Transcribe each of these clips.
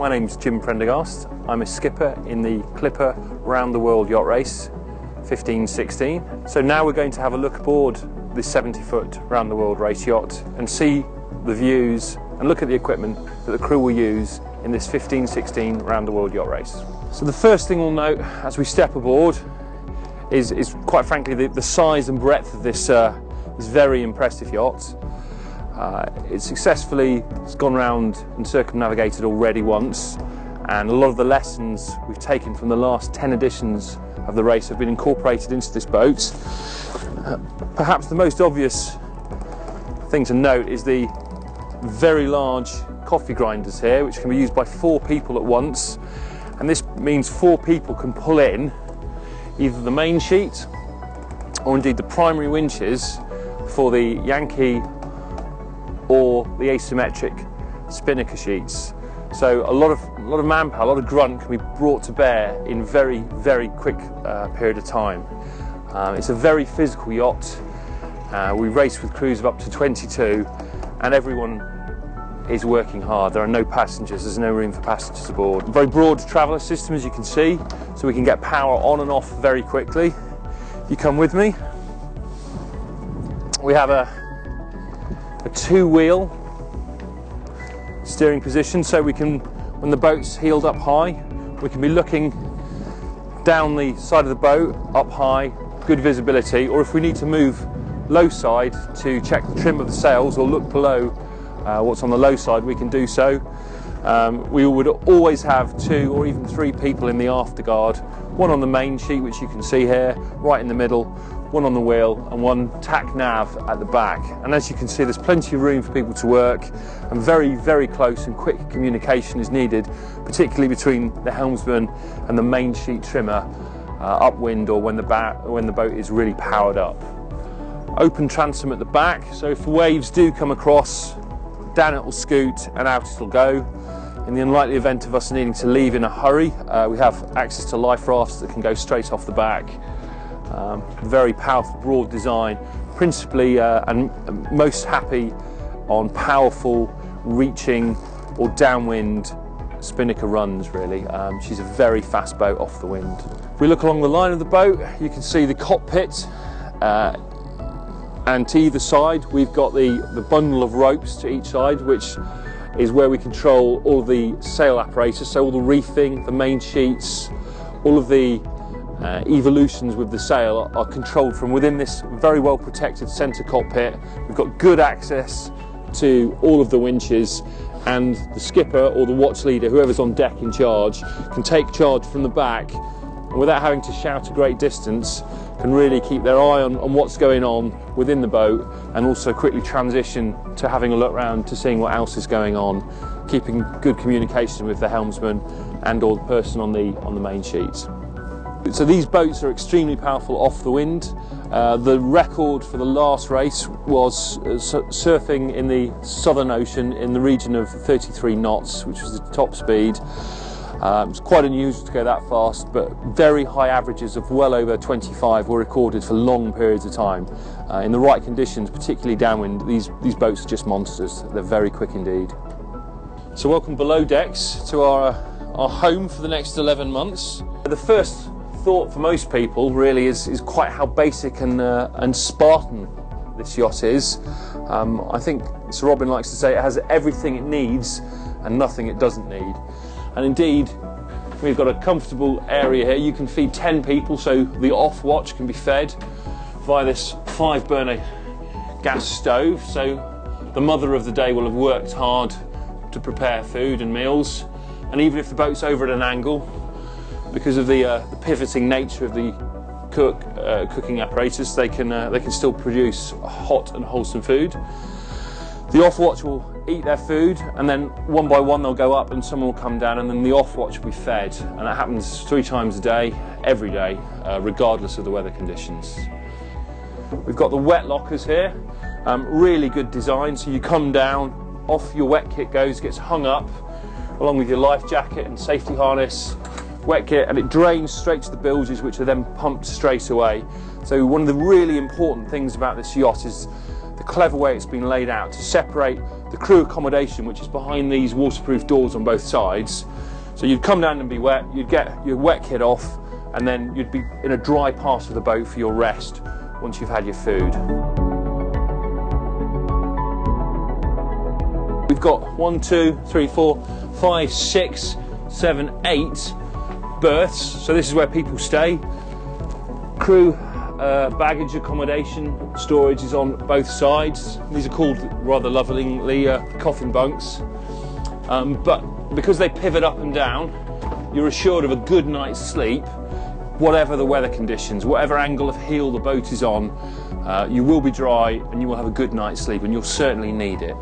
my name's Jim Prendergast. I'm a skipper in the Clipper Round the World Yacht Race 15-16. So now we're going to have a look aboard this 70-foot Round the World Race yacht and see the views and look at the equipment that the crew will use in this 15-16 Round the World Yacht Race. So the first thing we'll note as we step aboard is quite frankly the size and breadth of this very impressive yacht. It's successfully gone round and circumnavigated already once, and a lot of the lessons we've taken from the last 10 editions of the race have been incorporated into this boat. Perhaps the most obvious thing to note is the very large coffee grinders here, which can be used by 4 people at once, and this means 4 people can pull in either the main sheet or indeed the primary winches for the Yankee or the asymmetric spinnaker sheets. So a lot of manpower, a lot of grunt can be brought to bear in very quick period of time. It's a very physical yacht. We race with crews of up to 22 and everyone is working hard. There are no passengers, there's no room for passengers aboard. Very broad traveller system, as you can see, so we can get power on and off very quickly. If you come with me, we have a 2-wheel steering position, so we can, when the boat's heeled up high, we can be looking down the side of the boat, up high, good visibility, or if we need to move low side to check the trim of the sails or look below what's on the low side, we can do so. We would always have 2 or even 3 people in the afterguard, one on the main sheet, which you can see here, right in the middle, one on the wheel and one tack nav at the back. And as you can see, there's plenty of room for people to work, and very close and quick communication is needed, particularly between the helmsman and the main sheet trimmer upwind or when the boat is really powered up. Open transom at the back, so if waves do come across, down it will scoot and out it will go. In the unlikely event of us needing to leave in a hurry, we have access to life rafts that can go straight off the back. Very powerful, broad design, principally and most happy on powerful, reaching or downwind spinnaker runs, really. She's a very fast boat off the wind. If we look along the line of the boat, you can see the cockpit, and to either side we've got the bundle of ropes to each side, which is where we control all of the sail apparatus, so all the reefing, the main sheets, all of the evolutions with the sail are controlled from within this very well protected centre cockpit. We've got good access to all of the winches, and the skipper or the watch leader, whoever's on deck in charge, can take charge from the back and without having to shout a great distance can really keep their eye on what's going on within the boat, and also quickly transition to having a look round to seeing what else is going on, keeping good communication with the helmsman and or the person on the main sheets. So these boats are extremely powerful off the wind. The record for the last race was surfing in the Southern Ocean in the region of 33 knots, which was the top speed. It's quite unusual to go that fast, but very high averages of well over 25 were recorded for long periods of time. In the right conditions, particularly downwind, these boats are just monsters. They're very quick indeed. So welcome Belowdecks to our home for the next 11 months. The first thought for most people really is quite how basic and Spartan this yacht is. I think Sir Robin likes to say it has everything it needs and nothing it doesn't need. And indeed, we've got a comfortable area here. You can feed 10 people, so the off watch can be fed via this 5-burner gas stove. So the mother of the day will have worked hard to prepare food and meals, and even if the boat's over at an angle, because of the pivoting nature of the cooking apparatus, they can still produce hot and wholesome food. The off watch will eat their food, and then one by one they'll go up and someone will come down, and then the off watch will be fed, and that happens 3 times a day, every day, regardless of the weather conditions. We've got the wet lockers here, really good design, so you come down, off your wet kit goes, gets hung up along with your life jacket and safety harness, wet kit, and it drains straight to the bilges, which are then pumped straight away. So one of the really important things about this yacht is the clever way it's been laid out to separate the crew accommodation, which is behind these waterproof doors on both sides. So you'd come down and be wet, you'd get your wet kit off, and then you'd be in a dry part of the boat for your rest once you've had your food. We've got 1, 2, 3, 4, 5, 6, 7, 8 berths. So this is where people stay. Crew baggage accommodation storage is on both sides. These are called rather lovingly coffin bunks. But because they pivot up and down, you're assured of a good night's sleep, whatever the weather conditions, whatever angle of heel the boat is on. You will be dry and you will have a good night's sleep, and you'll certainly need it.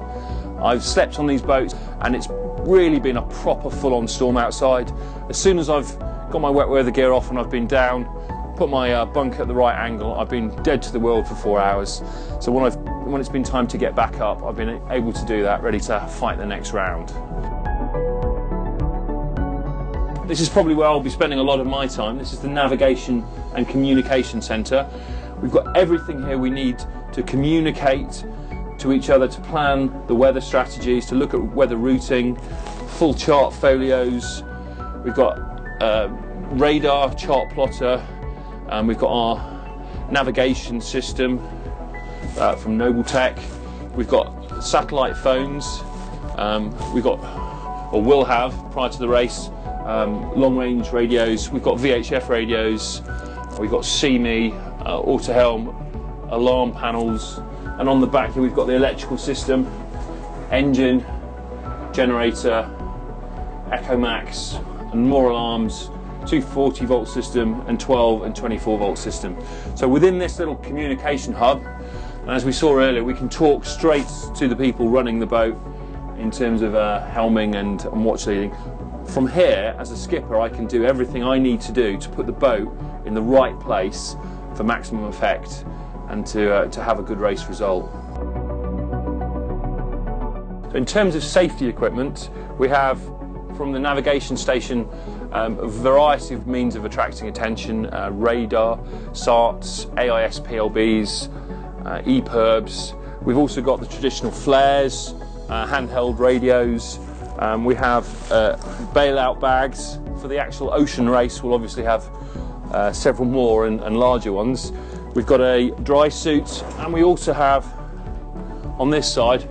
I've slept on these boats and it's really been a proper full-on storm outside. As soon as I've got my wet weather gear off and I've been down, put my bunk at the right angle, I've been dead to the world for 4 hours. So when it's been time to get back up, I've been able to do that, ready to fight the next round. This is probably where I'll be spending a lot of my time. This is the Navigation and Communication Centre. We've got everything here we need to communicate to each other, to plan the weather strategies, to look at weather routing, full chart folios. We've got radar, chart plotter, we've got our navigation system from Belowdeck. We've got satellite phones. We've got, or will have prior to the race, long-range radios. We've got VHF radios. We've got CME, auto-helm, alarm panels. And on the back here we've got the electrical system, engine, generator, Echo Max, and more alarms, 240 volt system and 12 and 24 volt system. So within this little communication hub, and as we saw earlier, we can talk straight to the people running the boat in terms of helming and watch leading. From here, as a skipper, I can do everything I need to do to put the boat in the right place for maximum effect and to have a good race result. So in terms of safety equipment, we have from the navigation station a variety of means of attracting attention, radar, SARTs, AIS PLBs, EPIRBs. We've also got the traditional flares, handheld radios. We have bailout bags. For the actual ocean race, we'll obviously have several more and larger ones. We've got a dry suit, and we also have, on this side,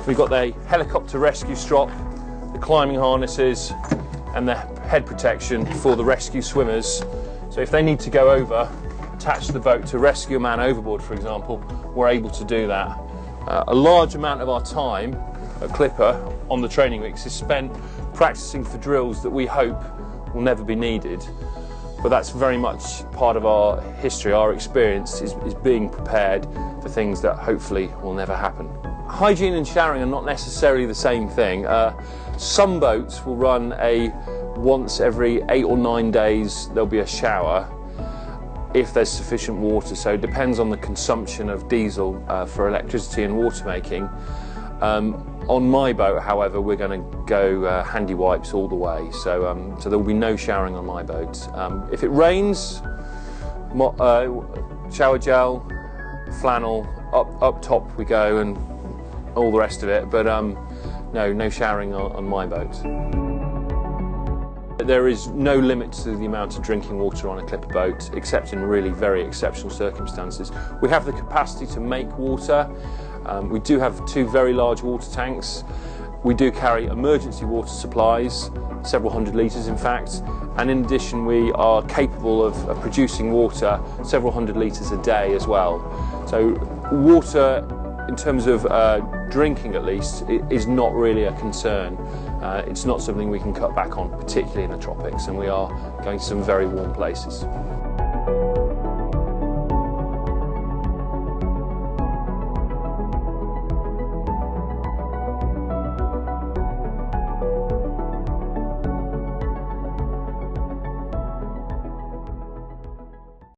we've got the helicopter rescue strop, the climbing harnesses, and the head protection for the rescue swimmers. So if they need to go over, attach the boat to rescue a man overboard, for example, we're able to do that. A large amount of our time at Clipper on the training weeks is spent practicing for drills that we hope will never be needed. But that's very much part of our history. Our experience is being prepared for things that hopefully will never happen. Hygiene and showering are not necessarily the same thing. Some boats will run once every 8 or 9 days there'll be a shower if there's sufficient water. So it depends on the consumption of diesel for electricity and water making. On my boat, however, we're going to go handy wipes all the way, so there will be no showering on my boat. If it rains, shower gel, flannel, up top we go, and all the rest of it, but no showering on my boat. There is no limit to the amount of drinking water on a Clipper boat, except in really very exceptional circumstances. We have the capacity to make water. We do have 2 very large water tanks. We do carry emergency water supplies, several hundred litres in fact, and in addition we are capable of producing water several hundred litres a day as well. So water, in terms of drinking at least, is not really a concern. It's not something we can cut back on, particularly in the tropics, and we are going to some very warm places.